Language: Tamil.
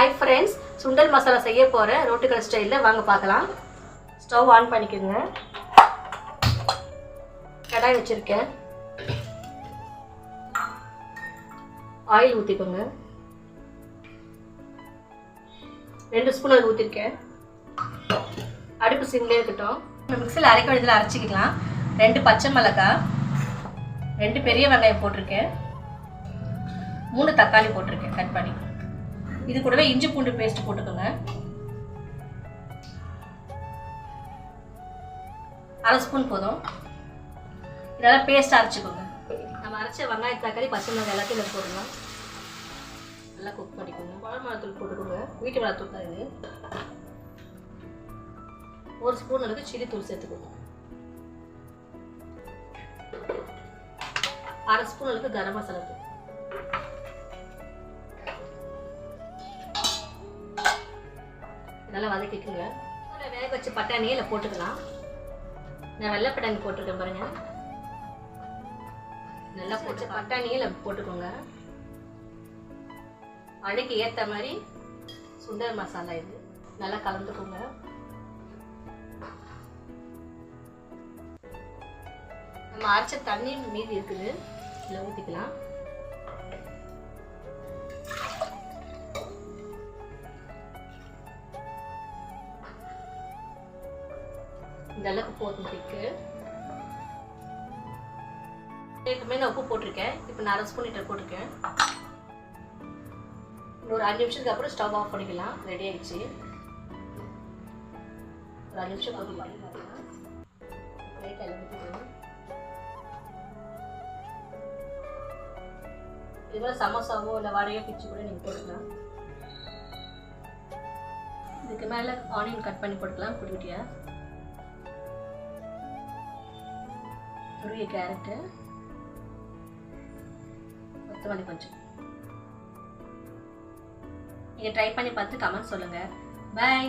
ஹாய் ஃப்ரெண்ட்ஸ், சுண்டல் மசாலா செய்ய போகிறேன் ரோட்டுக்கடை ஸ்டைலில். வாங்க பார்க்கலாம். ஸ்டவ் ஆன் பண்ணிக்கோங்க. கடாய் வச்சுருக்கேன். ஆயில் ஊற்றிக்கோங்க. 2 ஸ்பூன் அது ஊற்றிருக்கேன். அடுப்பு சிம்லேயே இருக்கட்டும். மிக்சியில் அரைக்க வேண்டியதில் அரைச்சிக்கலாம். 2 பச்சை மிளகாய், 2 பெரிய வெங்காயம் போட்டிருக்கேன், 3 தக்காளி போட்டிருக்கேன் கட் பண்ணி. இது கூடவே இஞ்சி பூண்டு பேஸ்ட் போட்டுக்கோங்க. 1/2 ஸ்பூன் போதும். இதெல்லாம் பேஸ்ட் அரைச்சிக்கோங்க. நம்ம அரைச்ச வெங்காயம், தக்காளி, பச்சை மிளகாய் எல்லாத்தையும் இதில் போடலாம். நல்லா குக் பண்ணிக்கோங்க. குழம்பு மிளகாத்தூள் போட்டுக்கோங்க. வீட்டு மிளகாத்தூள் தான் இது. 1 ஸ்பூன் அளவுக்கு சில்லி தூள் சேர்த்துக்கோங்க. 1/2 ஸ்பூன் அளவுக்கு கரம் மசாலா தூள். நல்லா வதக்கிக்குங்க. வேக வச்ச பட்டாணியை இதில் போட்டுக்கலாம். நான் வெள்ளை பட்டாணி போட்டிருக்கேன் பாருங்க. நல்லா போட்டு பட்டாணியை இதில் போட்டுக்கோங்க. அழைக்கு ஏற்ற மாதிரி சுண்டல் மசாலா இது. நல்லா கலந்துக்கோங்க. நம்ம அரைச்ச தண்ணி மீதி இருக்குது, இதில் ஊற்றிக்கலாம். இந்த அளவுக்கு போதும். ஏற்கனவே நான் உப்பு போட்டிருக்கேன். இப்போ நான் 1/2 ஸ்பூன் லிட்டர் போட்டிருக்கேன். ஒரு 5 நிமிஷத்துக்கு அப்புறம் ஸ்டவ் ஆஃப் பண்ணிக்கலாம். ரெடி ஆகிடுச்சு. ஒரு 5 நிமிஷம் போட்டுக்கலாம். இதுமாதிரி சமோசாவோ இல்லை வடையோ பிச்சு கூட நீங்கள் போட்டுக்கலாம். இதுக்கு மேலே ஆனியன் கட் பண்ணி போட்டுக்கலாம் குட்டி குட்டியாக. துருவிய கேரட்டு, கொத்தமல்லி கொஞ்சம். நீங்கள் ட்ரை பண்ணி பார்த்து கமெண்ட் சொல்லுங்கள். பை.